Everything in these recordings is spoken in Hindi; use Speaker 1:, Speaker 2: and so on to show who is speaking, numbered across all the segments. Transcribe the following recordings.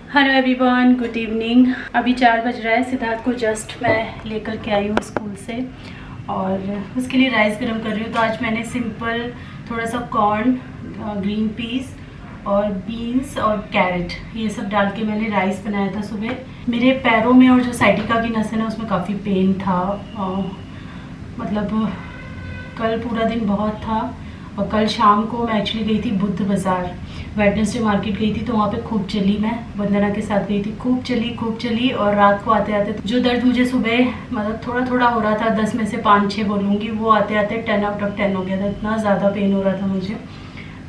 Speaker 1: Hello everyone, good evening. अभी 4 बज रहा है। सिद्धार्थ को जस्ट मैं लेकर के आई हूँ स्कूल से और उसके लिए राइस गर्म कर रही हूँ। तो आज मैंने सिंपल थोड़ा सा कॉर्न, ग्रीन पीस और बीन्स और कैरेट ये सब डाल के मैंने राइस बनाया था सुबह। मेरे पैरों में और जो साइटिका की नस है ना उसमें काफ़ी पेन था। मतलब कल पूरा दिन बहुत था और कल शाम को मैं एक्चुअली गई थी बुद्ध बाज़ार, वेडनेसडे मार्केट गई थी। तो वहाँ पे खूब चली, मैं वंदना के साथ गई थी। खूब चली और रात को आते आते जो दर्द मुझे सुबह मतलब थोड़ा थोड़ा हो रहा था, 10 में से 5-6 बोलूँगी, वो आते आते 10 आउट ऑफ 10 हो गया था। इतना ज़्यादा पेन हो रहा था मुझे।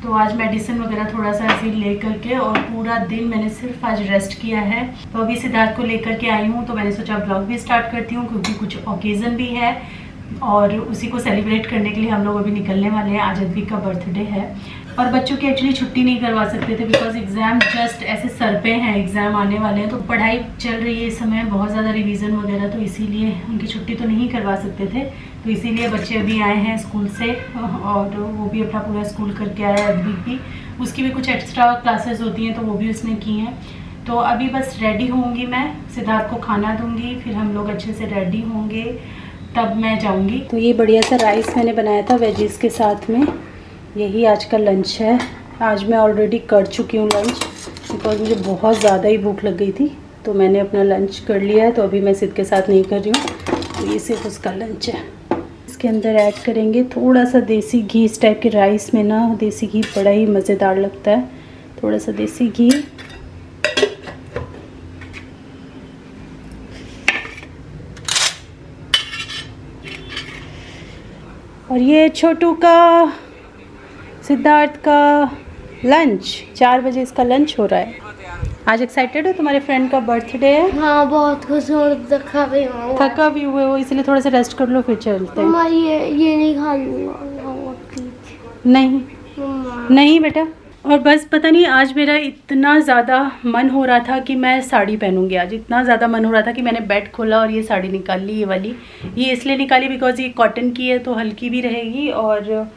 Speaker 1: तो आज मेडिसिन वगैरह थोड़ा सा ऐसे ले करके और पूरा दिन मैंने सिर्फ आज रेस्ट किया है। तो अभी सिद्धार्थ को लेकर के आई हूँ तो मैंने सोचा ब्लॉग भी स्टार्ट करती हूँ क्योंकि कुछ ओकेज़न भी है और उसी को सेलिब्रेट करने के लिए हम लोग अभी निकलने वाले हैं। आज अद्विक का बर्थडे है और बच्चों की एक्चुअली छुट्टी नहीं करवा सकते थे बिकॉज एग्ज़ाम जस्ट ऐसे सर पे हैं, एग्ज़ाम आने वाले हैं। तो पढ़ाई चल रही है इस समय, बहुत ज़्यादा रिवीजन वगैरह, तो इसीलिए उनकी छुट्टी तो नहीं करवा सकते थे। तो इसीलिए बच्चे अभी आए हैं स्कूल से और वो भी अपना पूरा स्कूल करके आया है। अद्विक भी, उसकी भी कुछ एक्स्ट्रा क्लासेस होती हैं तो वो भी उसने की हैं। तो अभी बस रेडी होंगी मैं, सिद्धार्थ को खाना दूँगी, फिर हम लोग अच्छे से रेडी होंगे तब मैं जाऊंगी। तो ये बढ़िया सा राइस मैंने बनाया था वेजीज के साथ में, यही आज का लंच है। आज मैं ऑलरेडी कर चुकी हूँ लंच बिकॉज मुझे बहुत ज़्यादा ही भूख लग गई थी। तो मैंने अपना लंच कर लिया है, तो अभी मैं सिद्ध के साथ नहीं कर रही हूँ। तो ये सिर्फ उसका लंच है। इसके अंदर ऐड करेंगे थोड़ा सा देसी घी। इस टाइप के राइस में ना देसी घी बड़ा ही मज़ेदार लगता है। थोड़ा सा देसी घी, और ये छोटू का, सिद्धार्थ का लंच। 4 बजे इसका लंच हो रहा है। आज एक्साइटेड हो? तुम्हारे फ्रेंड का बर्थडे है।
Speaker 2: हाँ, बहुत खुश हूँ।
Speaker 1: थका भी हुए हो इसलिए थोड़ा सा रेस्ट कर लो फिर चलते हैं।
Speaker 2: ये नहीं खा लूँगा प्लीज।
Speaker 1: नहीं बेटा। और बस पता नहीं आज मेरा इतना ज़्यादा मन हो रहा था कि मैं साड़ी पहनूंगी आज। इतना ज़्यादा मन हो रहा था कि मैंने बेड खोला और ये साड़ी निकाल ली, ये वाली। ये इसलिए निकाली बिकॉज ये कॉटन की है तो हल्की भी रहेगी और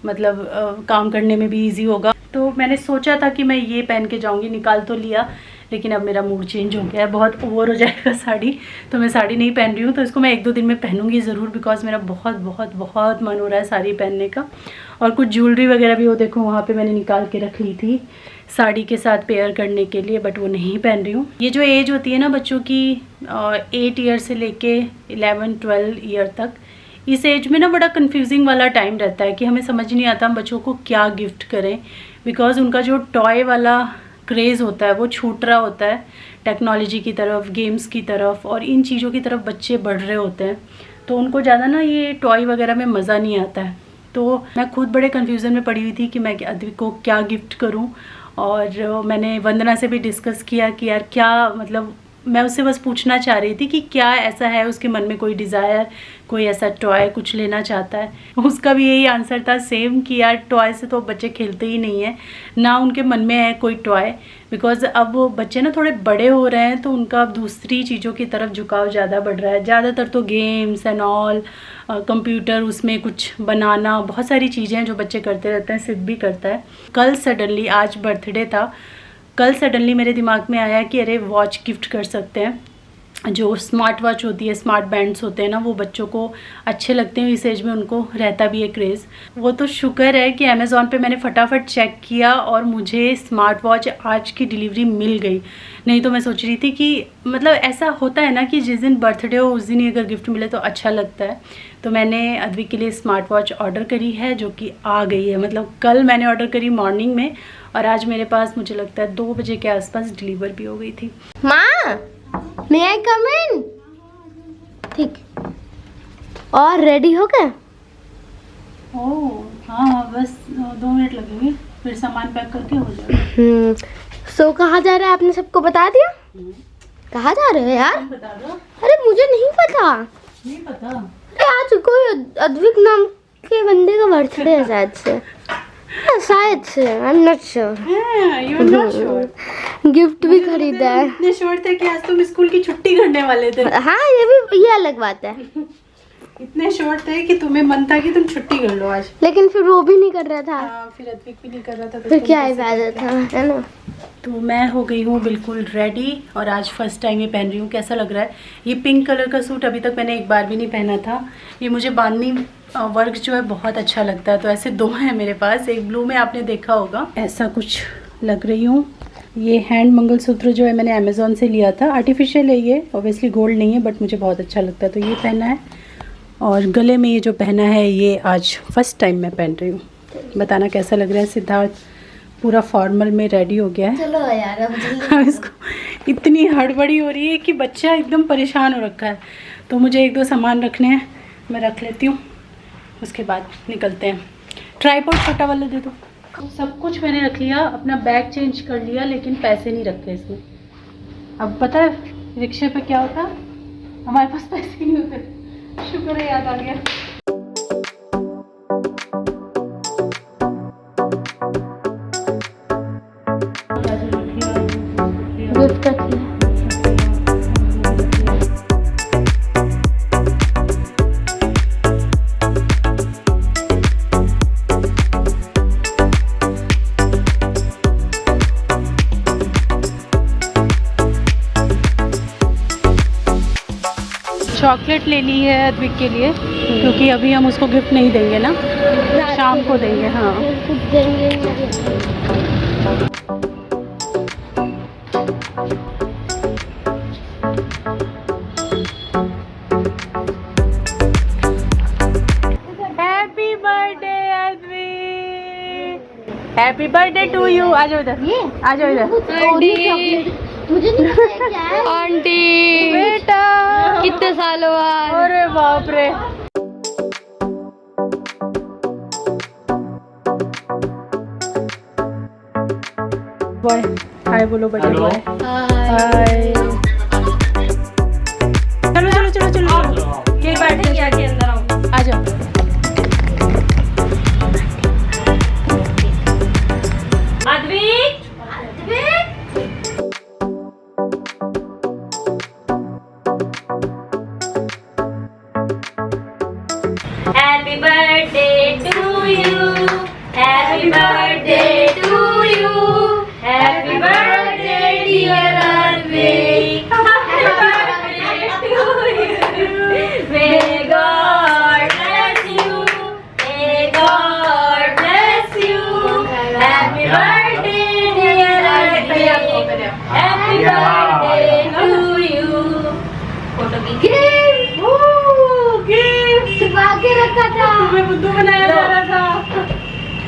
Speaker 1: मतलब काम करने में भी इजी होगा। तो मैंने सोचा था कि मैं ये पहन के जाऊंगी, निकाल तो लिया लेकिन अब मेरा मूड चेंज हो गया है, बहुत ओवर हो जाएगा साड़ी। तो मैं साड़ी नहीं पहन रही हूँ। तो इसको मैं 1-2 दिन में पहनूंगी ज़रूर बिकॉज मेरा बहुत बहुत बहुत मन हो रहा है साड़ी पहनने का। और कुछ ज्वेलरी वगैरह भी, वो देखो वहाँ पे मैंने निकाल के रख ली थी साड़ी के साथ पेयर करने के लिए, बट वो नहीं पहन रही हूँ। ये जो एज होती है ना बच्चों की 8 ईयर से लेके 11-12 ईयर तक, इस एज में ना बड़ा कंफ्यूजिंग वाला टाइम रहता है कि हमें समझ नहीं आता हम बच्चों को क्या गिफ्ट करें बिकॉज उनका जो टॉय वाला क्रेज़ होता है वो छूट रहा होता है टेक्नोलॉजी की तरफ, गेम्स की तरफ, और इन चीज़ों की तरफ बच्चे बढ़ रहे होते हैं। तो उनको ज़्यादा ना ये टॉय वगैरह में मज़ा नहीं आता है। तो मैं खुद बड़े कन्फ्यूज़न में पड़ी हुई थी कि मैं अद्विक को क्या गिफ्ट करूं। और मैंने वंदना से भी डिस्कस किया कि यार क्या, मतलब मैं उससे बस पूछना चाह रही थी कि क्या ऐसा है उसके मन में, कोई डिज़ायर, कोई ऐसा टॉय कुछ लेना चाहता है। उसका भी यही आंसर था सेम कि यार टॉय से तो बच्चे खेलते ही नहीं हैं, ना उनके मन में है कोई टॉय। बिकॉज अब वो बच्चे ना थोड़े बड़े हो रहे हैं तो उनका अब दूसरी चीज़ों की तरफ झुकाव ज़्यादा बढ़ रहा है। ज़्यादातर तो गेम्स एंड ऑल, कंप्यूटर, उसमें कुछ बनाना, बहुत सारी चीज़ें हैं जो बच्चे करते रहते हैं, सिद्ध भी करता है। कल सडनली, आज बर्थडे था, कल सडनली मेरे दिमाग में आया कि अरे वॉच गिफ्ट कर सकते हैं। जो स्मार्ट वॉच होती है, स्मार्ट बैंड्स होते हैं ना, वो बच्चों को अच्छे लगते हैं, इस एज में उनको रहता भी है क्रेज़। वो तो शुक्र है कि अमेज़ॉन पे मैंने फटाफट चेक किया और मुझे स्मार्ट वॉच आज की डिलीवरी मिल गई। नहीं तो मैं सोच रही थी कि मतलब ऐसा होता है ना कि जिस दिन बर्थडे हो उस दिन ही अगर गिफ्ट मिले तो अच्छा लगता है। तो मैंने अद्विक के लिए स्मार्ट वॉच ऑर्डर करी है जो कि आ गई है। मतलब कल मैंने ऑर्डर करी मॉर्निंग में और आज मेरे पास मुझे लगता है 2 बजे के आसपास डिलीवर भी हो गई थी।
Speaker 2: माँ, may I come in? ठीक। और रेडी हो गए?
Speaker 1: ओह हाँ, बस 2 मिनट लगेंगे, फिर सामान पैक करके हो जाएगा।
Speaker 2: सो कहाँ जा रहा है आपने सबको बता दिया? कहाँ जा रहे हैं यार?
Speaker 1: बता दो।
Speaker 2: अरे मुझे नहीं पता।
Speaker 1: नहीं पता?
Speaker 2: अरे आज कोई अद्विक नाम के बंदे का बर्थडे है शायद से। शायद से, I am not sure.
Speaker 1: You are not sure?
Speaker 2: Gift भी खरीदा है।
Speaker 1: इतने श्योर थे कि आज तुम स्कूल की छुट्टी करने वाले थे।
Speaker 2: हाँ, ये अलग बात है।
Speaker 1: इतने शॉर्ट थे कि तुम्हें मन था कि तुम छुट्टी कर लो आज।
Speaker 2: लेकिन फिर वो भी नहीं कर रहा था।
Speaker 1: फिर अद्विक भी नहीं कर रहा था, तो
Speaker 2: फिर
Speaker 1: तुम
Speaker 2: क्या
Speaker 1: कैसे
Speaker 2: फायदा
Speaker 1: करते?
Speaker 2: था, है ना।
Speaker 1: तो मैं हो गई हूँ बिल्कुल रेडी और आज फर्स्ट टाइम ये पहन रही हूँ। कैसा लग रहा है? ये पिंक कलर का सूट अभी तक मैंने एक बार भी नहीं पहना था। ये मुझे बांधनी वर्क जो है बहुत अच्छा लगता है। तो ऐसे दो हैं मेरे पास, एक ब्लू में आपने देखा होगा, ऐसा कुछ लग रही हूँ। ये हैंड मंगलसूत्र जो है मैंने अमेज़ॉन से लिया था, आर्टिफिशियल है ये, ऑब्वियसली गोल्ड नहीं है, बट मुझे बहुत अच्छा लगता है तो ये पहना है। और गले में ये जो पहना है ये आज फर्स्ट टाइम मैं पहन रही हूँ। बताना कैसा लग रहा है। सिद्धार्थ पूरा फॉर्मल में रेडी हो गया है।
Speaker 2: चलो यार अब
Speaker 1: अब इसको इतनी हड़बड़ी हो रही है कि बच्चा एकदम परेशान हो रखा है। तो मुझे एक दो सामान रखने हैं, मैं रख लेती हूँ, उसके बाद निकलते हैं। ट्राइपॉड छोटा वाला दे दो। सब कुछ मैंने रख लिया, अपना बैग चेंज कर लिया, लेकिन पैसे नहीं रखे इसमें। अब पता है रिक्शे पे क्या होता, हमारे पास पैसे नहीं होते। शुक्र है याद आ गया।
Speaker 2: गिफ्ट रख लिया।
Speaker 1: चॉकलेट ले ली है अद्विक के लिए, क्योंकि अभी हम उसको गिफ्ट नहीं देंगे ना, शाम को देंगे। हाँ
Speaker 2: कुछ देंगे।
Speaker 1: Happy birthday Advik, happy birthday to you. आ जाओ इधर, आ जाओ इधर।
Speaker 2: मुझे नहीं पता क्या है।
Speaker 3: आंटी
Speaker 1: बेटा
Speaker 3: कितने सालों बाद।
Speaker 1: अरे बाप रे। बॉय हाय बोलो बड़े बॉय। हाय। चलो चलो चलो चलो, केक काटते हैं,
Speaker 3: के अंदर आओ।
Speaker 1: आ जाओ।
Speaker 3: Advik happy birthday to you, happy birthday to you, happy birthday dear Advik, happy birthday to you, may God bless you, may God bless you, happy birthday dear Advik, happy birthday to you. Photo भी गिफ्ट, गिफ्ट
Speaker 2: छुपा के रखा था।
Speaker 1: तुम्हें बुद्धू बनाया जा रहा था।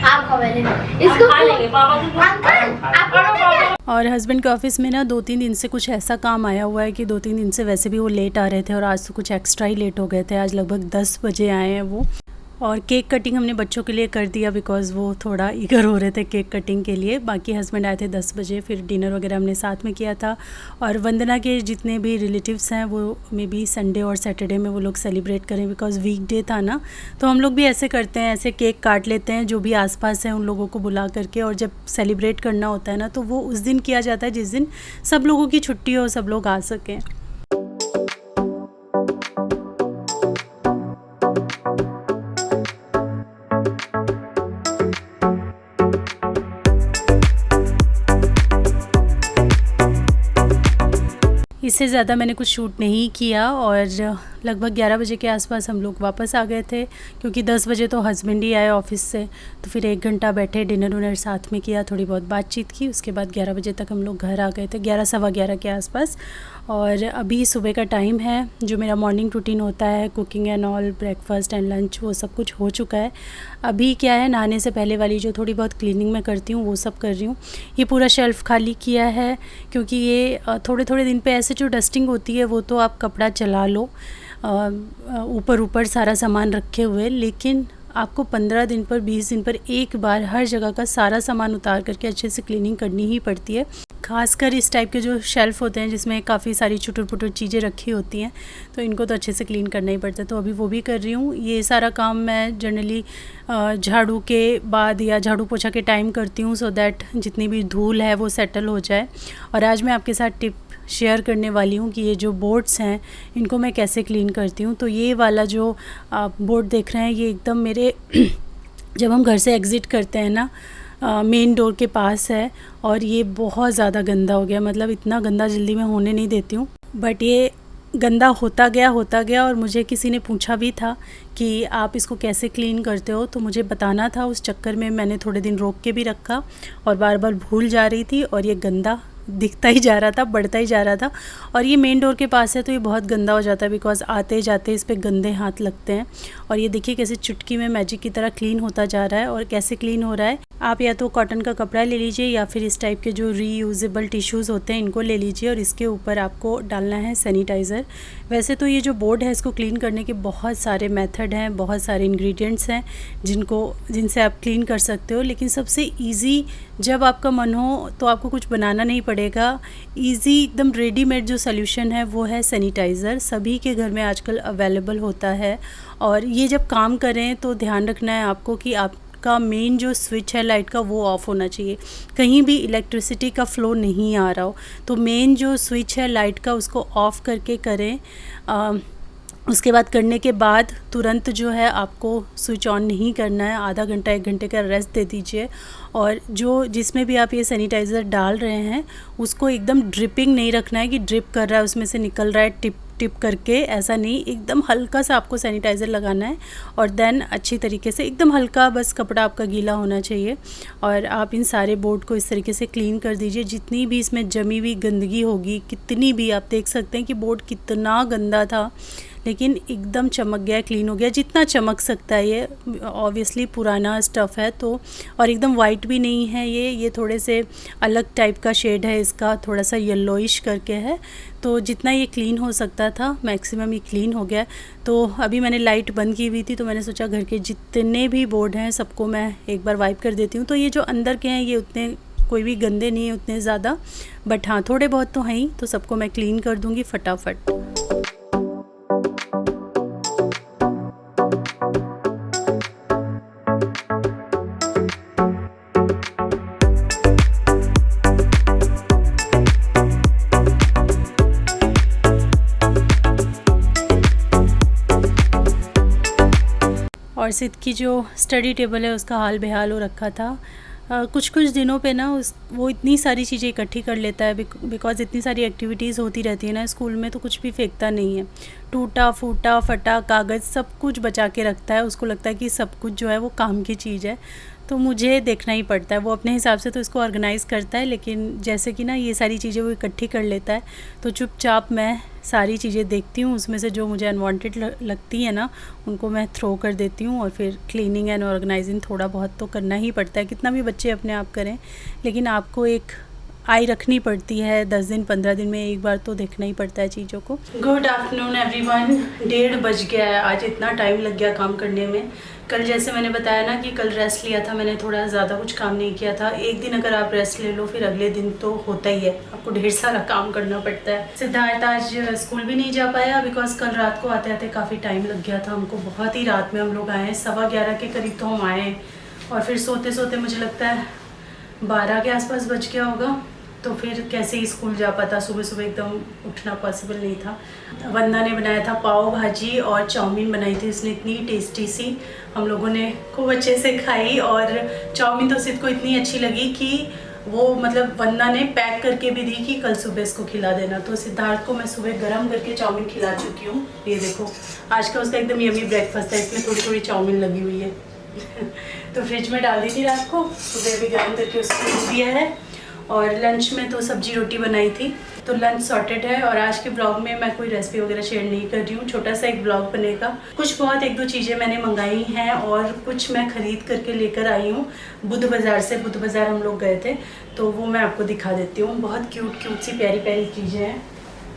Speaker 2: आप खाओ पहले इसको।
Speaker 3: खा लेंगे पापा को।
Speaker 2: अंकल आपको पता है
Speaker 1: और हस्बैंड के ऑफिस में ना 2-3 दिन से कुछ ऐसा काम आया हुआ है कि 2-3 दिन से वैसे भी वो लेट आ रहे थे, और आज तो कुछ एक्स्ट्रा ही लेट हो गए थे। आज लगभग 10 बजे आए हैं वो। और केक कटिंग हमने बच्चों के लिए कर दिया, बिकॉज़ वो थोड़ा ईगर हो रहे थे केक कटिंग के लिए। बाकी हस्बैंड आए थे 10 बजे, फिर डिनर वगैरह हमने साथ में किया था। और वंदना के जितने भी रिलेटिव्स हैं वो मे बी संडे और सैटरडे में वो लोग सेलिब्रेट करें, बिकॉज़ वीकडे था ना। तो हम लोग भी ऐसे करते हैं, ऐसे केक काट लेते हैं जो भी आसपास हैं उन लोगों को बुला करके, और जब सेलिब्रेट करना होता है ना तो वो उस दिन किया जाता है जिस दिन सब लोगों की छुट्टी हो, सब लोग आ सकें। इससे ज़्यादा मैंने कुछ शूट नहीं किया, और लगभग 11 बजे के आसपास हम लोग वापस आ गए थे, क्योंकि 10 बजे तो हस्बैंड ही आए ऑफिस से। तो फिर 1 घंटा बैठे, डिनर उनर साथ में किया, थोड़ी बहुत बातचीत की, उसके बाद 11 बजे तक हम लोग घर आ गए थे, 11 सवा 11 के आसपास। और अभी सुबह का टाइम है, जो मेरा मॉर्निंग रूटीन होता है, cooking and all, breakfast and lunch, वो सब कुछ हो चुका है। अभी क्या है, नहाने से पहले वाली जो थोड़ी बहुत क्लीनिंग मैं करती हूँ वो सब कर रही हूँ। ये पूरा शेल्फ़ खाली किया है, क्योंकि ये थोड़े थोड़े दिन पे ऐसे जो डस्टिंग होती है वो तो आप कपड़ा चला लो, ऊपर सारा सामान रखे हुए, लेकिन आपको 15 दिन पर 20 दिन पर एक बार हर जगह का सारा सामान उतार करके अच्छे से क्लीनिंग करनी ही पड़ती है। खासकर इस टाइप के जो शेल्फ़ होते हैं जिसमें काफ़ी सारी चुटुर-पुटुर चीज़ें रखी होती हैं, तो इनको तो अच्छे से क्लीन करना ही पड़ता है। तो अभी वो भी कर रही हूँ। ये सारा काम मैं जनरली झाड़ू के बाद या झाड़ू पोछा के टाइम करती हूँ, सो दैट जितनी भी धूल है वो सेटल हो जाए। और आज मैं आपके साथ टिप शेयर करने वाली हूँ कि ये जो बोर्ड्स हैं इनको मैं कैसे क्लीन करती हूँ। तो ये वाला जो आप बोर्ड देख रहे हैं ये एकदम मेरे जब हम घर से एग्ज़िट करते हैं ना मेन डोर के पास है और ये बहुत ज़्यादा गंदा हो गया। मतलब इतना गंदा जल्दी मैं होने नहीं देती हूँ, बट ये गंदा होता गया और मुझे किसी ने पूछा भी था कि आप इसको कैसे क्लीन करते हो, तो मुझे बताना था। उस चक्कर में मैंने थोड़े दिन रोक के भी रखा और बार बार भूल जा रही थी और ये गंदा दिखता ही जा रहा था, बढ़ता ही जा रहा था। और ये मेन डोर के पास है तो ये बहुत गंदा हो जाता है बिकॉज़ आते जाते इस पे गंदे हाथ लगते हैं। और ये देखिए कैसे चुटकी में मैजिक की तरह क्लीन होता जा रहा है। और कैसे क्लीन हो रहा है, आप या तो कॉटन का कपड़ा ले लीजिए या फिर इस टाइप के जो रीयूजेबल टिश्यूज़ होते हैं इनको ले लीजिए और इसके ऊपर आपको डालना है सैनिटाइज़र। वैसे तो ये जो बोर्ड है इसको क्लीन करने के बहुत सारे मेथड हैं, बहुत सारे इंग्रेडिएंट्स हैं जिनसे आप क्लीन कर सकते हो, लेकिन सबसे ईजी जब आपका मन हो तो आपको कुछ बनाना नहीं पड़ेगा, ईजी एकदम रेडीमेड जो सोल्यूशन है वो है सैनिटाइज़र। सभी के घर में आजकल अवेलेबल होता है और ये जब काम करें तो ध्यान रखना है आपको कि आपका मेन जो स्विच है लाइट का वो ऑफ़ होना चाहिए, कहीं भी इलेक्ट्रिसिटी का फ़्लो नहीं आ रहा हो। तो मेन जो स्विच है लाइट का उसको ऑफ़ करके करें। उसके बाद करने के बाद तुरंत जो है आपको स्विच ऑन नहीं करना है, आधा घंटा 1 घंटे का रेस्ट दे दीजिए। और जो जिसमें भी आप ये सैनिटाइज़र डाल रहे हैं उसको एकदम ड्रिपिंग नहीं रखना है कि ड्रिप कर रहा है उसमें से निकल रहा है टिप टिप करके, ऐसा नहीं, एकदम हल्का सा आपको सैनिटाइज़र लगाना है और देन अच्छी तरीके से एकदम हल्का बस कपड़ा आपका गीला होना चाहिए। और आप इन सारे बोर्ड को इस तरीके से क्लीन कर दीजिए। जितनी भी इसमें जमी हुई गंदगी होगी, कितनी भी, आप देख सकते हैं कि बोर्ड कितना गंदा था लेकिन एकदम चमक गया, क्लीन हो गया, जितना चमक सकता है। ये ऑब्वियसली पुराना स्टफ़ है तो, और एकदम वाइट भी नहीं है ये थोड़े से अलग टाइप का शेड है इसका, थोड़ा सा येलोइश करके है। तो जितना ये क्लीन हो सकता था मैक्सिमम ये क्लीन हो गया। तो अभी मैंने लाइट बंद की हुई थी तो मैंने सोचा घर के जितने भी बोर्ड हैं सबको मैं एक बार वाइप कर देती हूँ। तो ये जो अंदर के हैं ये उतने कोई भी गंदे नहीं है उतने ज़्यादा, बट हाँ थोड़े बहुत तो हैं ही, तो सबको मैं क्लीन कर दूँगी फटाफट। और सिद्ध की जो स्टडी टेबल है उसका हाल बेहाल हो रखा था। कुछ दिनों पे ना वो इतनी सारी चीज़ें इकट्ठी कर लेता है बिकॉज़ इतनी सारी एक्टिविटीज़ होती रहती है ना स्कूल में, तो कुछ भी फेंकता नहीं है। टूटा फूटा फटा कागज़ सब कुछ बचा के रखता है, उसको लगता है कि सब कुछ जो है वो काम की चीज़ है। तो मुझे देखना ही पड़ता है, वो अपने हिसाब से तो इसको ऑर्गेनाइज़ करता है लेकिन जैसे कि ना ये सारी चीज़ें वो इकट्ठी कर लेता है तो चुपचाप मैं सारी चीज़ें देखती हूँ, उसमें से जो मुझे अनवांटेड लगती है ना उनको मैं थ्रो कर देती हूँ। और फिर क्लीनिंग एंड ऑर्गेनाइजिंग थोड़ा बहुत तो करना ही पड़ता है, कितना भी बच्चे अपने आप करें लेकिन आपको एक आई रखनी पड़ती है, 10 दिन 15 दिन में एक बार तो देखना ही पड़ता है चीज़ों को। गुड आफ्टरनून एवरीवन, 1:30 बज गया है। आज इतना टाइम लग गया काम करने में। कल जैसे मैंने बताया ना कि कल रेस्ट लिया था मैंने, थोड़ा ज़्यादा कुछ काम नहीं किया था। एक दिन अगर आप रेस्ट ले लो फिर अगले दिन तो होता ही है, आपको ढेर सारा काम करना पड़ता है। सिद्धार्थ आज स्कूल भी नहीं जा पाया बिकॉज कल रात को आते आते काफ़ी टाइम लग गया था हमको, बहुत ही रात में हम लोग आए, 11:15 के करीब तो हम आए और फिर सोते सोते मुझे लगता है 12 के आसपास बज गया होगा। तो फिर कैसे ही स्कूल जा पाता, सुबह सुबह एकदम उठना पॉसिबल नहीं था। वंदना ने बनाया था पाव भाजी और चाउमीन बनाई थी उसने, इतनी टेस्टी सी, हम लोगों ने खूब अच्छे से खाई। और चाउमीन तो सिद्ध को इतनी अच्छी लगी कि वो मतलब वंदना ने पैक करके भी दी कि कल सुबह इसको खिला देना। तो सिद्धार्थ को मैं सुबह गरम करके चाउमीन खिला चुकी हूँ। ये देखो आज का उसका एकदम यमी ब्रेकफास्ट है, इसमें थोड़ी थोड़ी चाउमीन लगी हुई है तो फ्रिज में डाल दी थी रात को, सुबह भी गरम करके उसको दिया है। और लंच में तो सब्जी रोटी बनाई थी, तो लंच सॉर्टेड है। और आज के ब्लॉग में मैं कोई रेसिपी वगैरह शेयर नहीं कर रही हूँ, छोटा सा एक ब्लॉग बनेगा। कुछ बहुत 1-2 चीज़ें मैंने मंगाई हैं और कुछ मैं ख़रीद करके लेकर आई हूँ बुध बाज़ार से। बुध बाज़ार हम लोग गए थे तो वो मैं आपको दिखा देती हूँ। बहुत क्यूट सी प्यारी प्यारी चीज़ें हैं।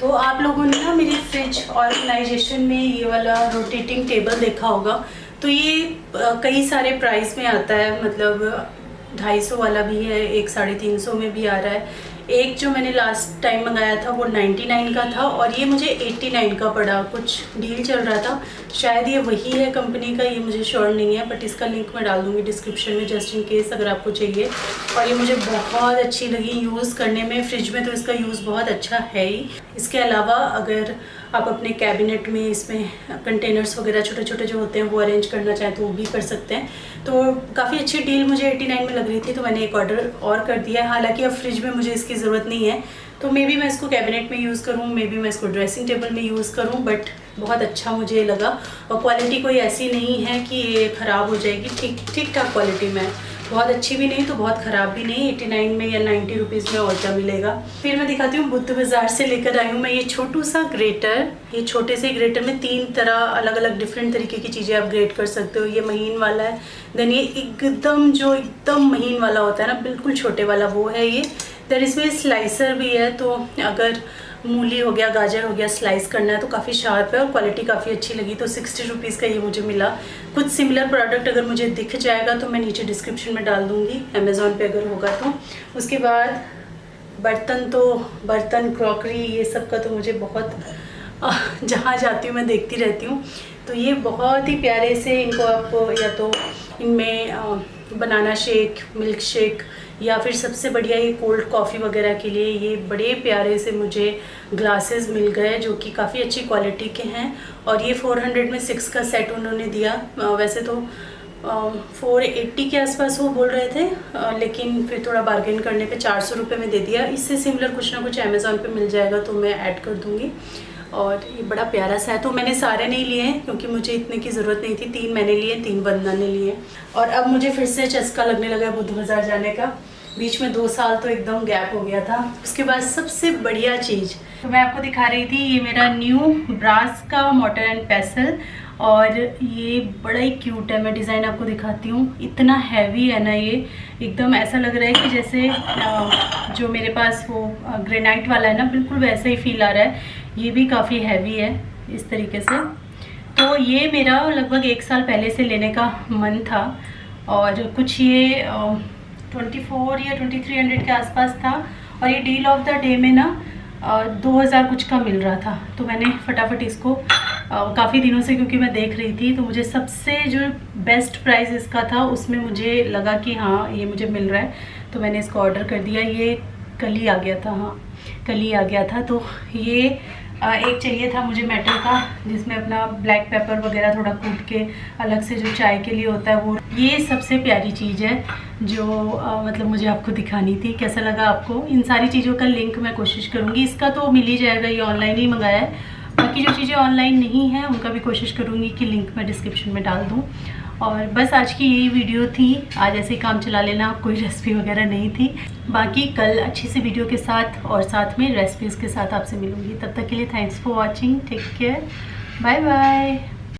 Speaker 1: तो आप लोगों ने ना मेरी फ्रिज ऑर्गेनाइजेशन में ये वाला रोटेटिंग टेबल देखा होगा, तो ये कई सारे प्राइस में आता है, मतलब 250 वाला भी है, एक 350 में भी आ रहा है, एक जो मैंने लास्ट टाइम मंगाया था वो 99 का था और ये मुझे 89 का पड़ा। कुछ डील चल रहा था, शायद ये वही है कंपनी का, ये मुझे श्योर नहीं है, बट इसका लिंक मैं डाल दूँगी डिस्क्रिप्शन में जस्ट इन केस अगर आपको चाहिए। और ये मुझे बहुत अच्छी लगी यूज़ करने में, फ्रिज में तो इसका यूज़ बहुत अच्छा है ही। इसके अलावा अगर आप अपने कैबिनेट में इसमें कंटेनर्स वगैरह छोटे छोटे जो होते हैं वो अरेंज करना चाहें तो वो भी कर सकते हैं। तो काफ़ी अच्छी डील मुझे 89 में लग रही थी, तो मैंने एक ऑर्डर और कर दिया है। हालांकि अब फ्रिज में मुझे इसकी ज़रूरत नहीं है, तो मे बी मैं इसको कैबिनेट में यूज़ करूँ, मे बी मैं इसको ड्रेसिंग टेबल में यूज़ करूँ, बट बहुत अच्छा मुझे लगा। और क्वालिटी कोई ऐसी नहीं है कि ये ख़राब हो जाएगी, ठीक ठाक क्वालिटी में, बहुत अच्छी भी नहीं तो बहुत ख़राब भी नहीं। 89 में या 90 रुपीज़ में और क्या मिलेगा। फिर मैं दिखाती हूँ, बुद्ध बाज़ार से लेकर आई हूँ मैं ये छोटू सा ग्रेटर। ये छोटे से ग्रेटर में 3 तरह अलग अलग डिफरेंट तरीके की चीज़ें आप ग्रेट कर सकते हो। ये महीन वाला है, देन ये एकदम महीन वाला होता है ना, बिल्कुल छोटे वाला, वो है ये। देन इसमें स्लाइसर भी है, तो अगर मूली हो गया, गाजर हो गया, स्लाइस करना है तो काफ़ी शार्प है और क्वालिटी काफ़ी अच्छी लगी। तो 60 रुपीज़ का ये मुझे मिला। कुछ सिमिलर प्रोडक्ट अगर मुझे दिख जाएगा तो मैं नीचे डिस्क्रिप्शन में डाल दूँगी, अमेज़ॉन पे अगर होगा तो। उसके बाद बर्तन क्रॉकरी ये सब का तो मुझे बहुत जहाँ जाती हूँ मैं देखती रहती हूँ। तो ये बहुत ही प्यारे से, इनको आप या तो इनमें बनाना शेक, मिल्क शेक, या फिर सबसे बढ़िया ये कोल्ड कॉफ़ी वगैरह के लिए ये बड़े प्यारे से मुझे ग्लासेस मिल गए जो कि काफ़ी अच्छी क्वालिटी के हैं। और ये 400 में 6 का सेट उन्होंने दिया। वैसे तो 480 के आसपास वो बोल रहे थे, लेकिन फिर थोड़ा बार्गेन करने पे 400 रुपये में दे दिया। इससे सिमिलर कुछ ना कुछ अमेज़ॉन पे मिल जाएगा तो मैं ऐड कर दूँगी। और ये बड़ा प्यारा सा है। तो मैंने सारे नहीं लिए हैं क्योंकि मुझे इतने की ज़रूरत नहीं थी, 3 मैंने लिए, 3 वंदना ने लिए। और अब मुझे फिर से चस्का लगने लगा बुद्ध बाज़ार जाने का। बीच में 2 साल तो एकदम गैप हो गया था। उसके बाद सबसे बढ़िया चीज़ तो मैं आपको दिखा रही थी, ये मेरा न्यू ब्रास का मॉर्टर एंड पेसल, और ये बड़ा ही क्यूट है। मैं डिज़ाइन आपको दिखाती हूँ, इतना हैवी है ना ये, एकदम ऐसा लग रहा है कि जैसे जो मेरे पास वो ग्रेनाइट वाला है ना, बिल्कुल वैसा ही फील आ रहा है। ये भी काफ़ी हैवी है इस तरीके से। तो ये मेरा लगभग 1 साल पहले से लेने का मन था, और कुछ ये 24 या 2300 के आसपास था, और ये डील ऑफ द डे में ना 2000 कुछ का मिल रहा था। तो मैंने फटाफट इसको काफ़ी दिनों से, क्योंकि मैं देख रही थी, तो मुझे सबसे जो बेस्ट प्राइस इसका था उसमें मुझे लगा कि हाँ ये मुझे मिल रहा है, तो मैंने इसको ऑर्डर कर दिया। ये कल ही आ गया था, हाँ कल ही आ गया था। तो ये एक चाहिए था मुझे मेटल का, जिसमें अपना ब्लैक पेपर वगैरह थोड़ा कूट के अलग से जो चाय के लिए होता है वो। ये सबसे प्यारी चीज़ है जो मतलब मुझे आपको दिखानी थी। कैसा लगा आपको? इन सारी चीज़ों का लिंक मैं कोशिश करूँगी, इसका तो मिल ही जाएगा, ये ऑनलाइन ही मंगाया है। बाकी जो चीज़ें ऑनलाइन नहीं हैं उनका भी कोशिश करूँगी कि लिंक मैं डिस्क्रिप्शन में डाल दूँ। और बस आज की यही वीडियो थी। आज ऐसे ही काम चला लेना, कोई रेसिपी वगैरह नहीं थी। बाकी कल अच्छी सी वीडियो के साथ और साथ में रेसिपीज़ के साथ आपसे मिलूँगी। तब तक के लिए thanks for watching, take care, bye bye.